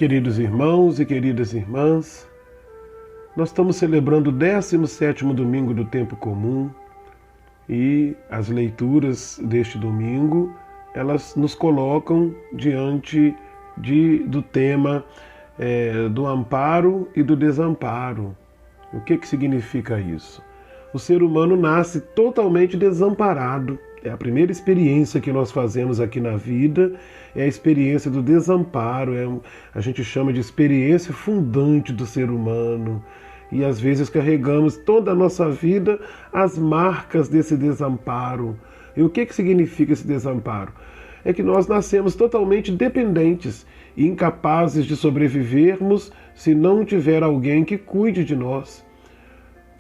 Queridos irmãos e queridas irmãs, nós estamos celebrando o 17º domingo do tempo comum e as leituras deste domingo, elas nos colocam diante do tema do amparo e do desamparo. O que significa isso? O ser humano nasce totalmente desamparado. É a primeira experiência que nós fazemos aqui na vida, é a experiência do desamparo, a gente chama de experiência fundante do ser humano. E às vezes carregamos toda a nossa vida as marcas desse desamparo. E o que significa esse desamparo? É que nós nascemos totalmente dependentes e incapazes de sobrevivermos se não tiver alguém que cuide de nós.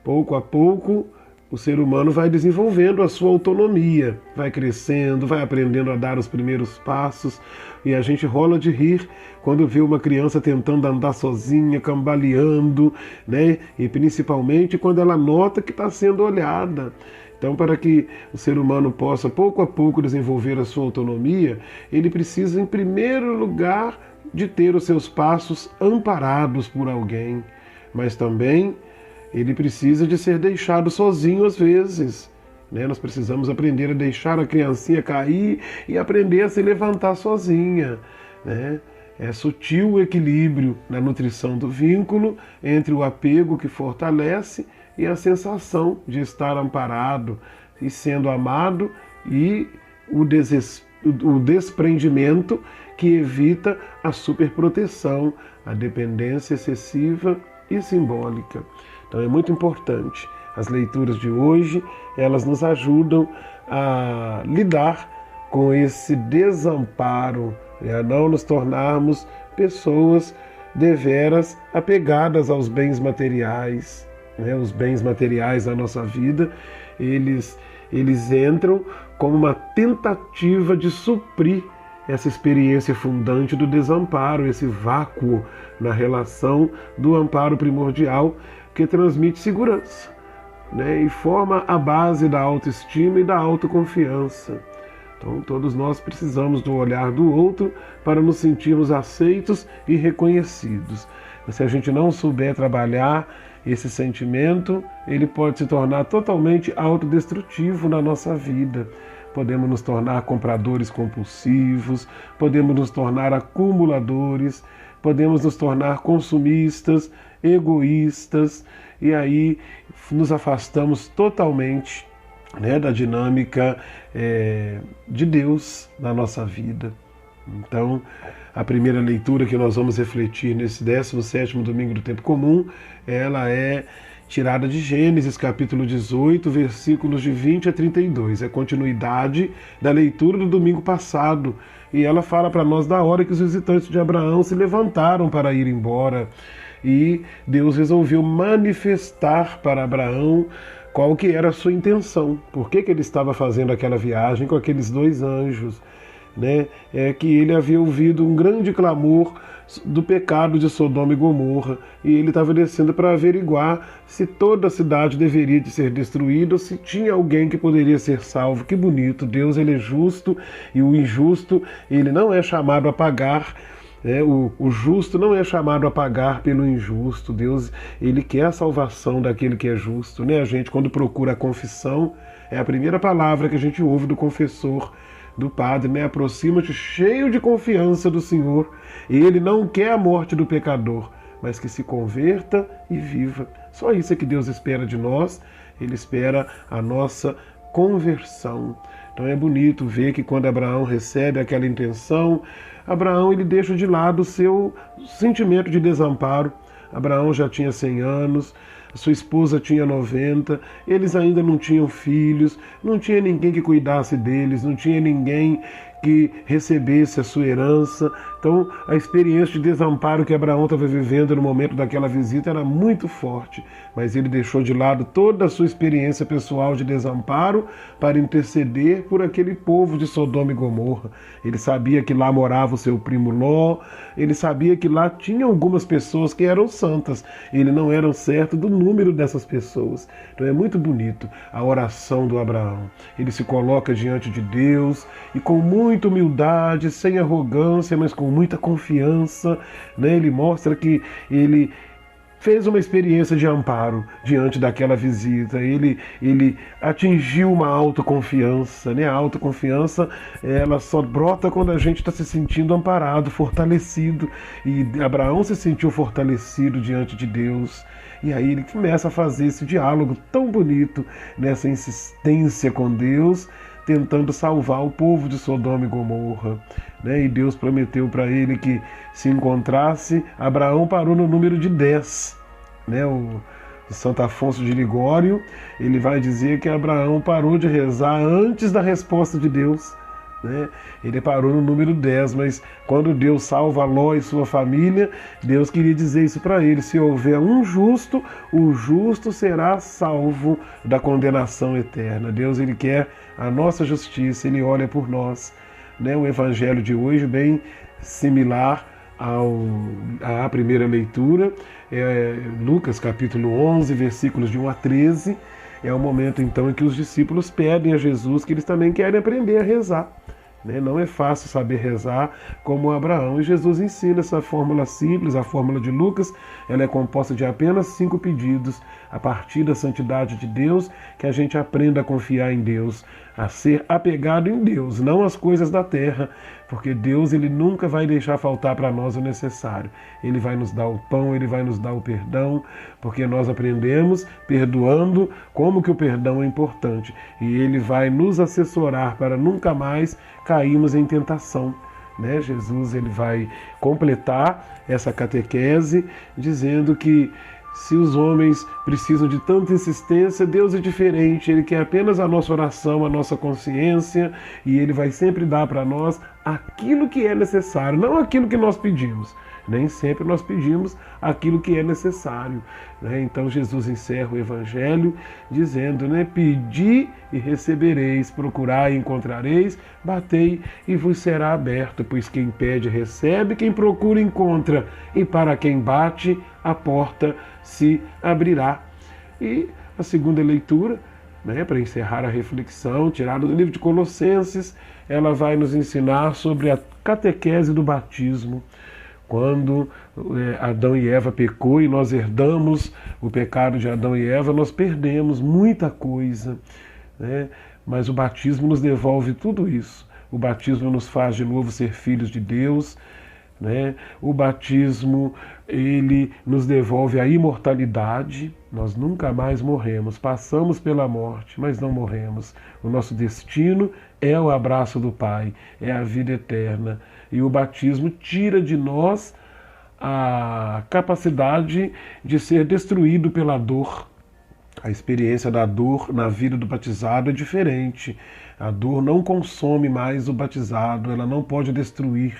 Pouco a pouco, o ser humano vai desenvolvendo a sua autonomia, vai crescendo, vai aprendendo a dar os primeiros passos e a gente rola de rir quando vê uma criança tentando andar sozinha, cambaleando, né? E principalmente quando ela nota que está sendo olhada. Então, para que o ser humano possa pouco a pouco desenvolver a sua autonomia, ele precisa, em primeiro lugar, de ter os seus passos amparados por alguém, mas também ele precisa de ser deixado sozinho às vezes. Nós precisamos aprender a deixar a criancinha cair e aprender a se levantar sozinha. É sutil o equilíbrio na nutrição do vínculo entre o apego que fortalece e a sensação de estar amparado e sendo amado e o desprendimento que evita a superproteção, a dependência excessiva e simbólica. Então é muito importante. As leituras de hoje, elas nos ajudam a lidar com esse desamparo, a não nos tornarmos pessoas deveras apegadas aos bens materiais. Os bens materiais da nossa vida, eles entram como uma tentativa de suprir essa experiência fundante do desamparo, esse vácuo na relação do amparo primordial que transmite segurança, e forma a base da autoestima e da autoconfiança. Então, todos nós precisamos do olhar do outro para nos sentirmos aceitos e reconhecidos. Mas se a gente não souber trabalhar esse sentimento, ele pode se tornar totalmente autodestrutivo na nossa vida. Podemos nos tornar compradores compulsivos, podemos nos tornar acumuladores, podemos nos tornar consumistas, egoístas, e aí nos afastamos totalmente da dinâmica de Deus na nossa vida. Então, a primeira leitura que nós vamos refletir nesse 17º domingo do tempo comum, ela é tirada de Gênesis, capítulo 18, versículos de 20 a 32. É continuidade da leitura do domingo passado. E ela fala para nós da hora que os visitantes de Abraão se levantaram para ir embora. E Deus resolveu manifestar para Abraão qual que era a sua intenção. Por que ele estava fazendo aquela viagem com aqueles dois anjos? É que ele havia ouvido um grande clamor do pecado de Sodoma e Gomorra, e ele estava descendo para averiguar se toda a cidade deveria de ser destruída ou se tinha alguém que poderia ser salvo. Que bonito! Deus, ele é justo, e o injusto, ele não é chamado a pagar. O justo não é chamado a pagar pelo injusto. Deus, ele quer a salvação daquele que é justo. A gente, quando procura a confissão, é a primeira palavra que a gente ouve do confessor, do padre, aproxima-te cheio de confiança do Senhor. Ele não quer a morte do pecador, mas que se converta e viva. Só isso é que Deus espera de nós. Ele espera a nossa conversão. Então é bonito ver que quando Abraão recebe aquela intenção, Abraão, ele deixa de lado o seu sentimento de desamparo. Abraão já tinha 100 anos, sua esposa tinha 90, eles ainda não tinham filhos, não tinha ninguém que cuidasse deles, não tinha ninguém que recebesse a sua herança. Então, a experiência de desamparo que Abraão estava vivendo no momento daquela visita era muito forte, mas ele deixou de lado toda a sua experiência pessoal de desamparo para interceder por aquele povo de Sodoma e Gomorra. Ele sabia que lá morava o seu primo Ló, ele sabia que lá tinha algumas pessoas que eram santas, ele não era certo do número dessas pessoas. Então é muito bonito a oração do Abraão. Ele se coloca diante de Deus e com muito muita humildade, sem arrogância, mas com muita confiança, né? Ele mostra que ele fez uma experiência de amparo diante daquela visita. Ele atingiu uma autoconfiança, né? A autoconfiança, ela só brota quando a gente está se sentindo amparado, fortalecido. E Abraão se sentiu fortalecido diante de Deus. E aí ele começa a fazer esse diálogo tão bonito, nessa insistência com Deus, tentando salvar o povo de Sodoma e Gomorra, né? E Deus prometeu para ele que se encontrasse, Abraão parou no número de 10, né? O Santo Afonso de Ligório, ele vai dizer que Abraão parou de rezar antes da resposta de Deus, né? Ele parou no número 10, mas quando Deus salva Ló e sua família, Deus queria dizer isso para ele: se houver um justo, o justo será salvo da condenação eterna. Deus, ele quer a nossa justiça, ele olha por nós, né? O evangelho de hoje, bem similar à primeira leitura, Lucas capítulo 11, versículos de 1 a 13, é o momento então em que os discípulos pedem a Jesus que eles também querem aprender a rezar. Não é fácil saber rezar como Abraão, e Jesus ensina essa fórmula simples, a fórmula de Lucas. Ela é composta de apenas 5 pedidos, a partir da santidade de Deus, que a gente aprenda a confiar em Deus, a ser apegado em Deus, não às coisas da terra, porque Deus, ele nunca vai deixar faltar para nós o necessário. Ele vai nos dar o pão, ele vai nos dar o perdão, porque nós aprendemos perdoando como que o perdão é importante, e ele vai nos assessorar para nunca mais cairmos em tentação, né? Jesus, ele vai completar essa catequese dizendo que se os homens precisam de tanta insistência, Deus é diferente. Ele quer apenas a nossa oração, a nossa consciência, e ele vai sempre dar para nós aquilo que é necessário, não aquilo que nós pedimos. Nem sempre nós pedimos aquilo que é necessário, né? Então Jesus encerra o Evangelho dizendo, né? Pedi e recebereis, procurai e encontrareis, batei e vos será aberto, pois quem pede recebe, quem procura encontra, e para quem bate a porta se abrirá. E a segunda leitura, né, para encerrar a reflexão, tirada do livro de Colossenses, ela vai nos ensinar sobre a catequese do batismo. Quando Adão e Eva pecou e nós herdamos o pecado de Adão e Eva, nós perdemos muita coisa, né? Mas o batismo nos devolve tudo isso. O batismo nos faz de novo ser filhos de Deus, né? O batismo, ele nos devolve a imortalidade. Nós nunca mais morremos, passamos pela morte, mas não morremos. O nosso destino é o abraço do Pai, é a vida eterna. E o batismo tira de nós a capacidade de ser destruído pela dor. A experiência da dor na vida do batizado é diferente. A dor não consome mais o batizado, ela não pode destruir.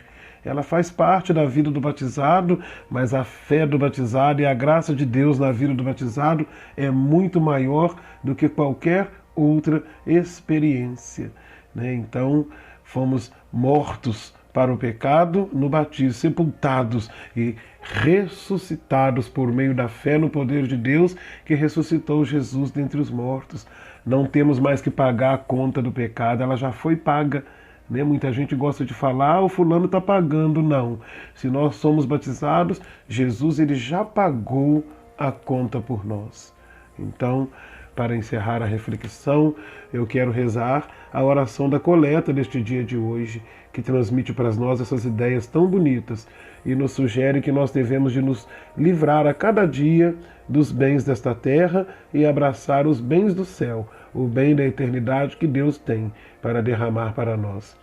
Ela faz parte da vida do batizado, mas a fé do batizado e a graça de Deus na vida do batizado é muito maior do que qualquer outra experiência, né? Então, fomos mortos para o pecado no batismo, sepultados e ressuscitados por meio da fé no poder de Deus que ressuscitou Jesus dentre os mortos. Não temos mais que pagar a conta do pecado, ela já foi paga, né? Muita gente gosta de falar, o fulano está pagando. Não. Se nós somos batizados, Jesus, ele já pagou a conta por nós. Então, para encerrar a reflexão, eu quero rezar a oração da coleta deste dia de hoje, que transmite para nós essas ideias tão bonitas e nos sugere que nós devemos de nos livrar a cada dia dos bens desta terra e abraçar os bens do céu, o bem da eternidade que Deus tem para derramar para nós.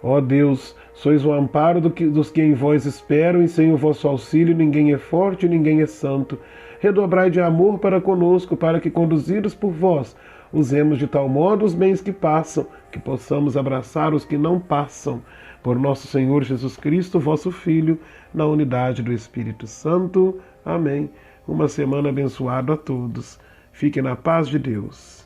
Ó Deus, sois o amparo dos que em vós esperam, e sem o vosso auxílio ninguém é forte, ninguém é santo. Redobrai de amor para conosco, para que, conduzidos por vós, usemos de tal modo os bens que passam, que possamos abraçar os que não passam. Por nosso Senhor Jesus Cristo, vosso Filho, na unidade do Espírito Santo. Amém. Uma semana abençoada a todos. Fiquem na paz de Deus.